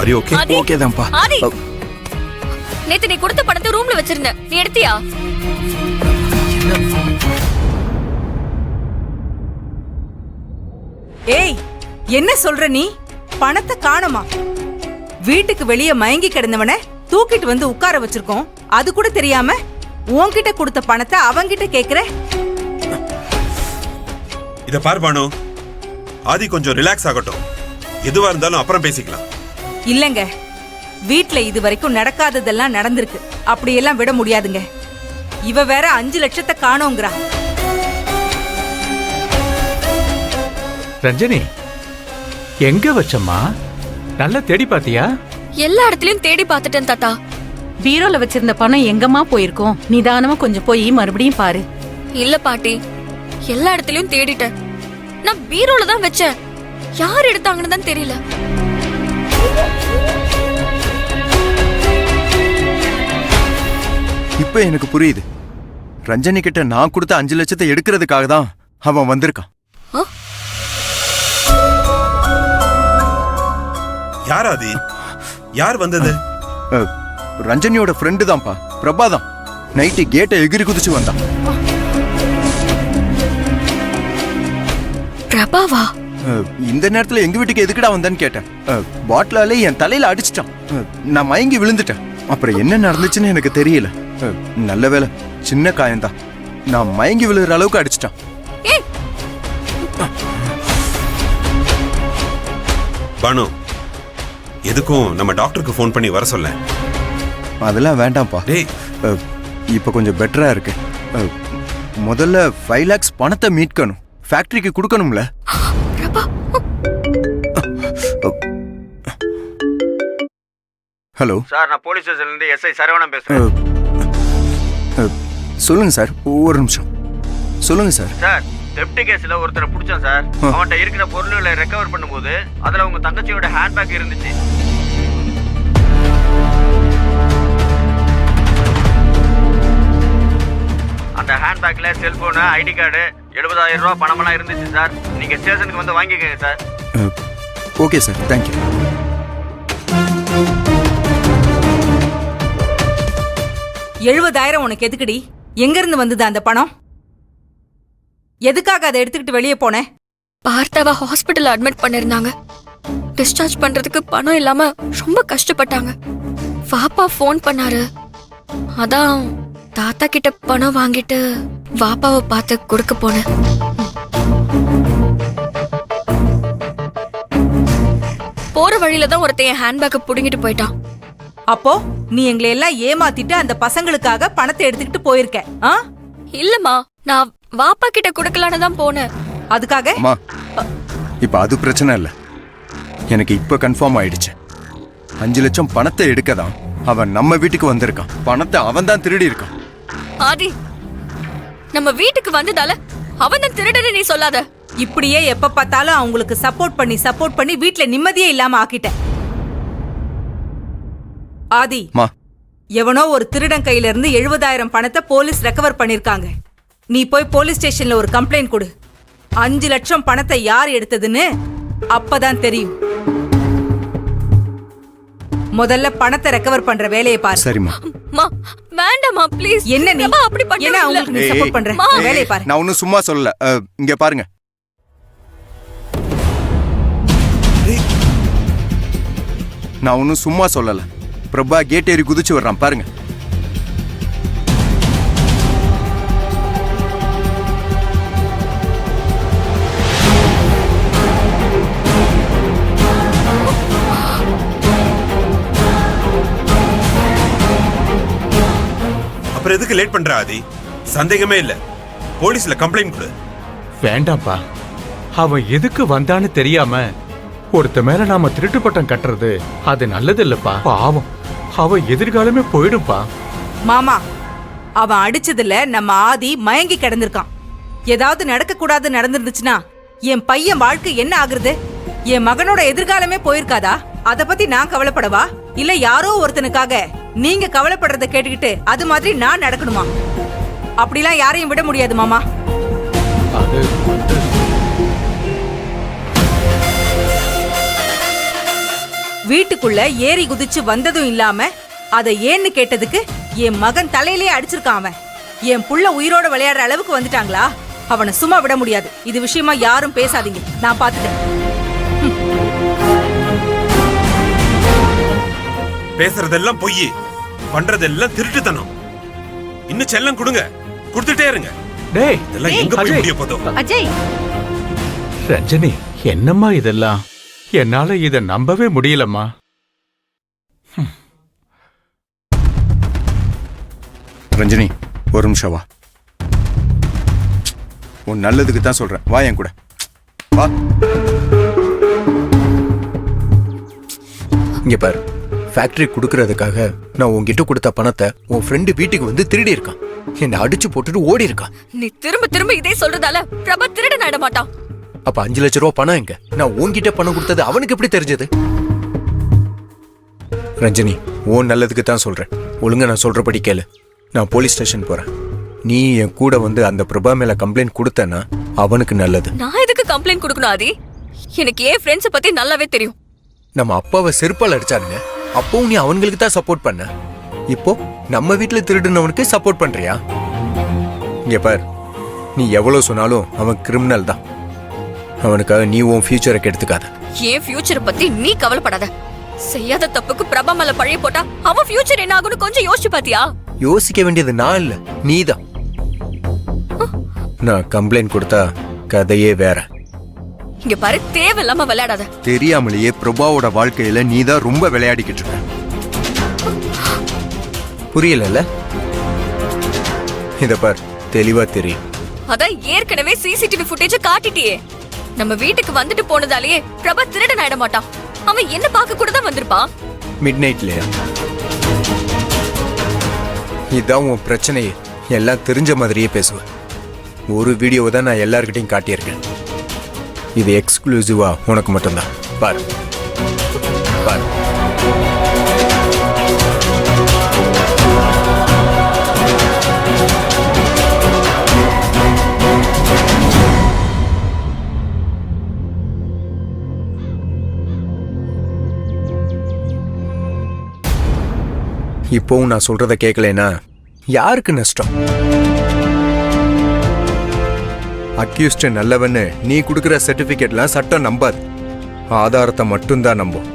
ஆரி okay? Okay தான்ப்பா. ஆதி, நேத்து நீ கொடுத்த பணத்தை ரூம்ல வச்சிருந்த, நீ எடுத்தியா? ஏய், என்ன சொல்ற நீ? பணத்தை காணுமா? வீட்டுக்கு வெளியே மயங்கி கிடந்தவன தூக்கிட்டு வந்து உட்கார வச்சிருக்கோம். அது கூட தெரியாம உன்கிட்ட கொடுத்த பணத்தை அவங்கிட்ட கேக்குற? இத பாரு பானு, ஆதி கொஞ்சம் ரிலாக்ஸ் ஆகட்டும். எதுவா இருந்தாலும் அப்புறம் பேசிக்கலாம். இல்லங்க, வீட்ல இது வரைக்கும் நடக்காததெல்லாம் நடந்திருக்கு. அப்படியெல்லாம் விட முடியாதுங்க. இவ வேற 5 லட்சத்தை காணோங்கிறா. ரஞ்சனி, எங்க வச்சம்மா? நல்லா தேடி பாத்தியா? எல்லா இடத்துலயும் தேடி பார்த்துட்டேன் தாத்தா. பீரோல வச்சிருந்த பணம் எங்கம்மா போயிருக்கோம்? நிதானமா கொஞ்சம் போய் மறுபடியும் பாரு. இல்ல பாட்டி, எல்லா இடத்துலயும் தேடிட்டேன். நான் பீரோல தான் வச்சேன். யார் எடுத்தாங்கன்னு தான் தெரியல. இப்ப எனக்கு புரியுது. ரஞ்சனி கிட்ட நான் கொடுத்த 5 லட்சத்தை எடுக்கிறதுக்காக தான் அவன் வந்திருக்கான். யார் ஆதி? யார் வந்தது? ரஞ்சனியோட ஃப்ரெண்டு தான்ப்பா, பிரபா தான். நைட்டு கேட்டை எகிரி குதிச்சு வந்தான். பிரபாவா? இந்த நேரத்துல எங்க வீட்டுக்கு எதுக்குடா வந்தான்னு கேட்டேன். பாட்டிலாலே என் தலையில அடிச்சிட்டான். நான் மயங்கி விழுந்துட்டேன். அப்புறம் என்ன நடந்துச்சுன்னு எனக்கு தெரியல. நல்ல வேலை, சின்ன காயம்தான். நான் மயங்கி விழுகிற அளவுக்கு அடிச்சிட்டான். பானு, எதுக்கும் நம்ம டாக்டருக்கு ஃபோன் பண்ணி வர சொல்ல. அதெல்லாம் வேண்டாம்ப்பா. டேய், இப்ப கொஞ்சம் பெட்டரா இருக்கு. முதல்ல 5 lakhs பணத்தை மீட்கணும். ஃபேக்டரிக்கு கொடுக்கணும்ல. ஹலோ சார், நான் போலீஸ் ஸ்டேஷன்ல இருந்து எஸ்ஐ சரவணன் பேசுறேன். சொல்லுங்க சார், ஒரு நிமிஷம். சொல்லுங்க சார். சார், தெப்ட் கேஸ்ல ஒருத்தரை பிடிச்சோம் சார். அவன்கிட்ட இருக்கிற பொருள்களை ரெக்கவர் பண்ணும்போது அதுல உங்க தங்கச்சியோட ஹேண்ட்பேக் இருந்துச்சு. அந்த ஹேண்ட்பேக்ல செல்போனு, ஐடி கார்டு, 70,000 ரூபாய் பணமெல்லாம் இருந்துச்சு சார். நீங்க ஸ்டேஷனுக்கு வந்து வாங்கிக்கங்க சார். Okay sir, thank you. $70,000 உனக்கு எதுக்குடி? எங்க இருந்து வந்தது அந்த பணம்? எதுக்காக அதை எடுத்துக்கிட்டு வெளியே போன? பார்த்தாவ ஹாஸ்பிட்டல் அட்மிட் பண்ணிருந்தாங்க. டிஸ்சார்ஜ் பண்றதுக்கு பணம் இல்லாம ரொம்ப கஷ்டப்பட்டாங்க. வாப்பா ஃபோன் பண்ணாரு. அதான் தாத்தா கிட்ட பணம் வாங்கிட்டு வாப்பாவை பார்த்து கொடுக்க போனேன். போற வழியில தான் ஒருத்தன் என் ஹேண்ட்பேக்கை புடுங்கிட்டு போயிட்டான். அப்போ நீ எங்களை எல்லாம் ஏமாத்திட்டு அந்த பசங்களுக்காக பணத்தை எடுத்துக்கிட்டு போயிருக்க? இல்லம்மா, நான் வாப்பா கிட்ட கொடுக்கலான்னு தான் போனேன். அதுக்காக? அம்மா, இப்ப அது பிரச்சனை இல்ல. எனக்கு இப்ப கன்ஃபார்ம் ஆயிடுச்சு. 5 லட்சம் பணத்தை எடுக்கதான் அவன் நம்ம வீட்டுக்கு வந்திருக்கான். பணத்தை அவன் தான் திருடி இருக்கான். ஆதி, நம்ம வீட்டுக்கு வந்ததால அவன் தான் திருடன்னு நீ சொல்லாத. இப்படியே எப்ப பார்த்தாலும் அவங்களுக்கு சப்போர்ட் பண்ணி வீட்ல நிம்மதியே இல்லாம ஆக்கிட்ட. ஆதி, எவனோ ஒரு திருடன் கையில இருந்து 70,000 பணத்தை போலீஸ் ரெக்கவர் பண்ணிருக்காங்க. நீ போய் போலீஸ் ஸ்டேஷன்ல ஒரு கம்ப்ளைண்ட் கொடு. 5 லட்சம் பணத்தை யார் எடுத்ததுன்னு அப்பதான் தெரியும். முதல்ல பணத்தை ரெக்கவர் பண்ற வேலையை பாரு. சரிம்மா. வேண்டாமா ப்ளீஸ். என்ன நீ அப்படி பண்ண? என்ன உங்களுக்கு நீ சப்போர்ட் பண்ற? வேலையை பாரு. நான் ஒன்னும் சும்மா சொல்லல. இங்க பாருங்க. நான் ஒன்னும் சும்மா சொல்லல. பிரபா கேட் ஏறி குதிச்சு வர்றான் பாருங்க. அப்புறம் எதுக்கு லேட் பண்ற ஆதி? சந்தேகமே இல்ல, போலீஸ்ல கம்ப்ளைண்ட் கொடு. வேண்டாம்ப்பா. அவன் எதுக்கு வந்தான்னு தெரியாம ஒருத்த மேல நாம திருட்டு பட்டம் கட்டுறது அது நல்லது இல்லப்பா. பாவம், அவன் எதிர்காலமே போயிடும்பா. மாமா, அவன் அடிச்சதுல நம்ம ஆதி மயங்கி கிடந்திருக்கான். ஏதாவது நடக்க கூடாது நடந்துருந்துச்சுன்னா என் பையன் வாழ்க்கை என்ன ஆகுறது? என் மகனோட எதிர்காலமே போயிருக்காதா? அத பத்தி நான் கவலைப்படவா? இல்ல யாரோ ஒருத்தனுக்காக நீங்க கவலைப்படுறத கேட்டுக்கிட்டு அது மாதிரி நான் நடக்கணுமா? அப்படிலாம் யாரையும் விட முடியாது மாமா. வீட்டுக்குள்ள ஏறி குதிச்சு வந்ததும் இல்லாம அதை ஏன்னு கேட்டதுக்கு என் மகன் தலையிலேயே அடிச்சிருக்கான் அவன். என் புள்ள உயிரோட விளையாடுற அளவுக்கு வந்துட்டாங்களா? அவனை சும்மா விட முடியாது. இது விஷயமா யாரும் பேசாதீங்க, நான் பாத்துட்டேன். பேசுறதெல்லாம் பொய், பண்றதெல்லாம் திருட்டுத்தனம். இன்னும் செல்லம் கொடுங்க, கொடுத்துட்டே இருங்க. டேய் இதெல்லாம் எங்க போய் அஜய். முடிய போதோ? அஜய், ரஞ்சனி, என்னம்மா இதெல்லாம்? என்னால இத நம்பவே முடியலம்மா. ரஞ்சனி, ஒரு நிமிஷம் வா. உன் நல்லதுக்கு தான் சொல்றேன், வா என் கூட வா. இங்க பாரு, ஃபேக்டரி கொடுக்கறதுக்காக நான் உன்கிட்ட கொடுத்த பணத்தை உன் ஃப்ரெண்டு வீட்டுக்கு வந்து திருடி இருக்கான். என்னை அடிச்சு போட்டுட்டு ஓடி இருக்கான். நீ திரும்ப திரும்ப இதே சொல்றதால பிரபா திருடன் ஆயிட மாட்டான். அப்ப 5 லட்சம் ரூபாய் பணம் எங்க? நான் உன்கிட்ட பணம் கொடுத்தது அவனுக்கு எப்படி தெரிஞ்சது? ரஞ்சனி, உன் நல்லதுக்கு தான் சொல்றேன். ஒழுங்கா நான் சொல்றபடி கேளு. நான் போலீஸ் ஸ்டேஷன் போறேன். நீ என் கூட வந்து அந்த பிரபா மேல கம்ப்ளைண்ட் கொடுத்தனா அவனுக்கு நல்லது. நான் எதுக்கு கம்ப்ளைண்ட் கொடுக்கணும் ஆதி? எனக்கு ஏன் ஃப்ரெண்ட்ஸ பத்தி நல்லாவே தெரியும். நம்ம அப்பாவை செருப்பால் அடிச்சாருங்க, அப்பவும் நீ அவங்களுக்கு தான் சப்போர்ட் பண்ண. இப்போ நம்ம வீட்டுல திருடுனவனுக்கு சப்போர்ட் பண்றியா? இங்க பார், நீ எவ்வளவு சொன்னாலும் அவன் கிரிமினல் தான். அவனுக்காக நீ உன் ஃபியூச்சரை கெடுத்துக்காத. ஏன் ஃபியூச்சரை பத்தி நீ கவலைப்படாத. செய்யாத தப்புக்கு பிரபா மேல பழைய போட்டா அவன் ஃபியூச்சர் என்ன ஆகும்னு கொஞ்சம் யோசிச்சு பாத்தியா? யோசிக்க வேண்டியது நான் இல்ல, நீதான். நான் கம்ப்ளைண்ட் கொடுத்தா கதையே வேற. இங்க பாரு, தேவையில்லாம விளையாடாத. தெரியாமலேயே பிரபாவோட வாழ்க்கையில நீதான் ரொம்ப விளையாடிக்கிட்டு இருக்க. புரியல? இத பார், தெளிவா தெரியும். அதான் ஏற்கனவே சிசிடிவி ஃபுட்டேஜ் காட்டிட்டியே. நம்ம வீட்டுக்கு வந்துட்டு போனதாலேயே பிரபா திருடன் ஆயிட மாட்டான். அவன் என்ன பார்க்க கூட தான் வந்திருப்பான். மிட் நைட்லயா? இதான் உன் பிரச்சனையே. எல்லாம் தெரிஞ்ச மாதிரியே பேசுவேன். ஒரு வீடியோவை தான் நான் எல்லார்கிட்டையும் காட்டியிருக்கேன். இது எக்ஸ்க்ளூசிவா உனக்கு மட்டும்தான். பாரு பாரு. இப்போவும் நான் சொல்றத கேட்கலனா யாருக்கு நஷ்டம்? அக்யூஸ்ட் நல்லவன்னு நீ கொடுக்கிற சர்டிபிகேட்லாம் சட்டம் நம்பாது. ஆதாரத்தை மட்டும்தான் நம்பும்.